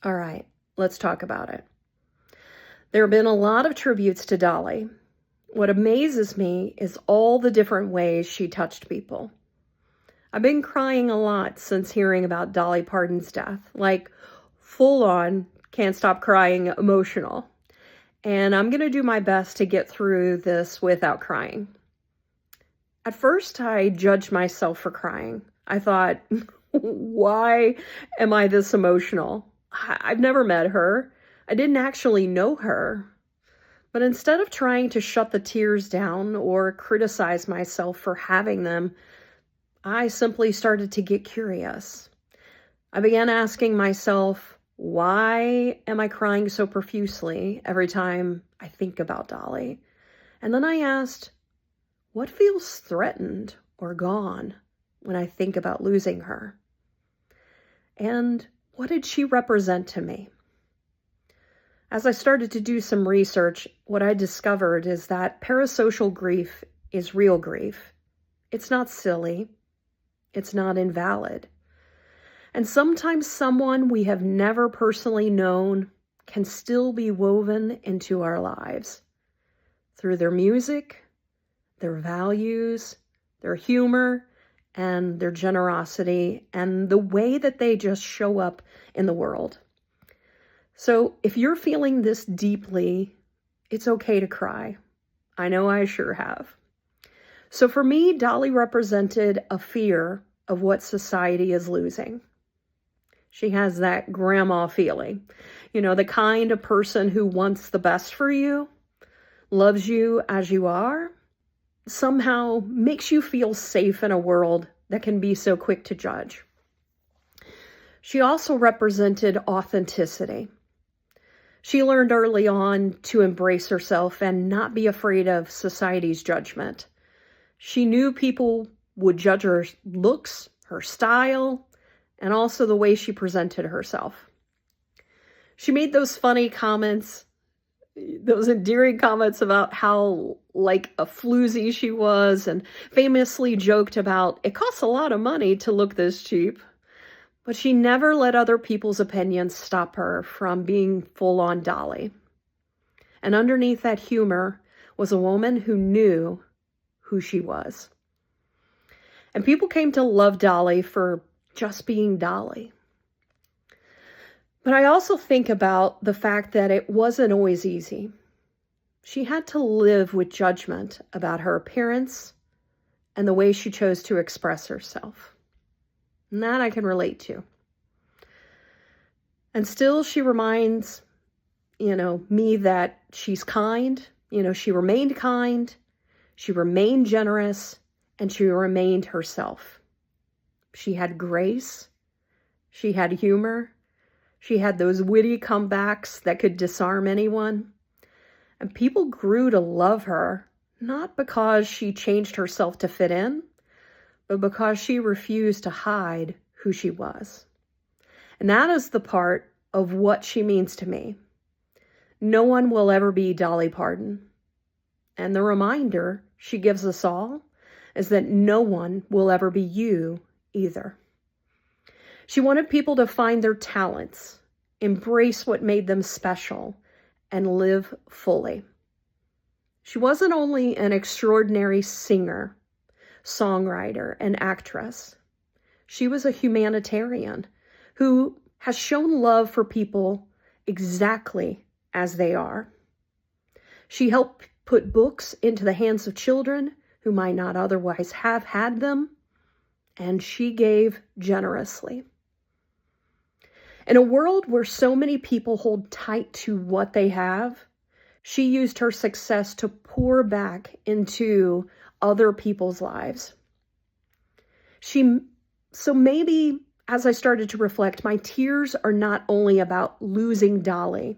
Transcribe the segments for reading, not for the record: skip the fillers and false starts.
All right, let's talk about it. There have been a lot of tributes to Dolly. What amazes me is all the different ways she touched people. I've been crying a lot since hearing about Dolly Parton's death, like full on, can't stop crying emotional. And I'm going to do my best to get through this without crying. At first, I judged myself for crying. I thought, why am I this emotional? I've never met her. I didn't actually know her. But instead of trying to shut the tears down or criticize myself for having them, I simply started to get curious. I began asking myself, why am I crying so profusely every time I think about Dolly? And then I asked, what feels threatened or gone when I think about losing her? And what did she represent to me? As I started to do some research, what I discovered is that parasocial grief is real grief. It's not silly. It's not invalid. And sometimes someone we have never personally known can still be woven into our lives through their music, their values, their humor, and their generosity, and the way that they just show up in the world. So if you're feeling this deeply, it's okay to cry. I know I sure have. So for me, Dolly represented a fear of what society is losing. She has that grandma feeling, the kind of person who wants the best for you, loves you as you are, somehow makes you feel safe in a world that can be so quick to judge. She also represented authenticity. She learned early on to embrace herself and not be afraid of society's judgment. She knew people would judge her looks, her style, and also the way she presented herself. She made those funny comments, those endearing comments about how like a floozy she was, and famously joked about, it costs a lot of money to look this cheap. But she never let other people's opinions stop her from being full-on Dolly. And underneath that humor was a woman who knew who she was. And people came to love Dolly for just being Dolly. But I also think about the fact that it wasn't always easy. She had to live with judgment about her appearance and the way she chose to express herself. And that I can relate to. And still she reminds, me that she's kind. She remained kind. She remained generous. And she remained herself. She had grace. She had humor. She had those witty comebacks that could disarm anyone. And people grew to love her, not because she changed herself to fit in, but because she refused to hide who she was. And that is the part of what she means to me. No one will ever be Dolly Parton. And the reminder she gives us all is that no one will ever be you either. She wanted people to find their talents, embrace what made them special, and live fully. She wasn't only an extraordinary singer, songwriter, and actress. She was a humanitarian who has shown love for people exactly as they are. She helped put books into the hands of children who might not otherwise have had them, and she gave generously. In a world where so many people hold tight to what they have, she used her success to pour back into other people's lives. So maybe as I started to reflect, my tears are not only about losing Dolly.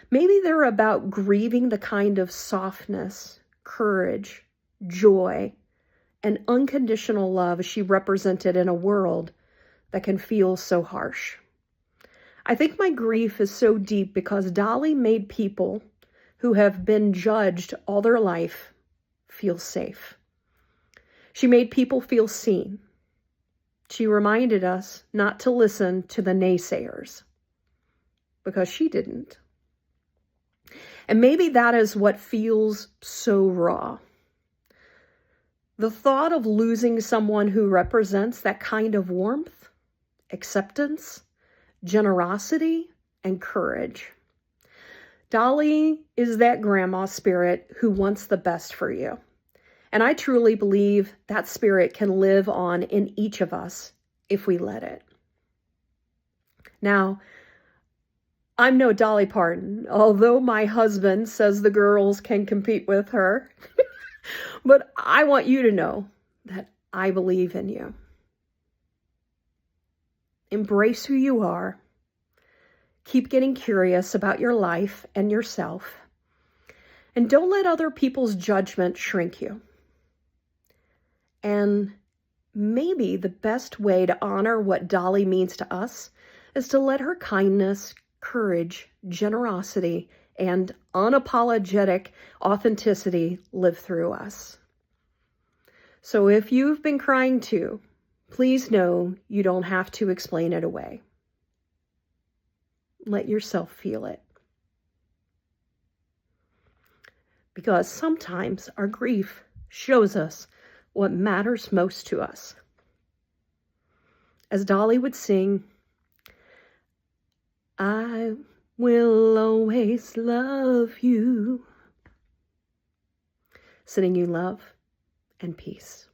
Maybe they're about grieving the kind of softness, courage, joy, and unconditional love she represented in a world that can feel so harsh. I think my grief is so deep because Dolly made people who have been judged all their life feel safe. She made people feel seen. She reminded us not to listen to the naysayers. because she didn't. And maybe that is what feels so raw. The thought of losing someone who represents that kind of warmth, acceptance, generosity, and courage. Dolly is that grandma spirit who wants the best for you. And I truly believe that spirit can live on in each of us if we let it. Now, I'm no Dolly Parton, although my husband says the girls can compete with her. But I want you to know that I believe in you. Embrace who you are. Keep getting curious about your life and yourself. And don't let other people's judgment shrink you. And maybe the best way to honor what Dolly means to us is to let her kindness, courage, generosity, and unapologetic authenticity live through us. So if you've been crying too, please know you don't have to explain it away. Let yourself feel it. Because sometimes our grief shows us what matters most to us. As Dolly would sing, I will always love you. Sending you love and peace.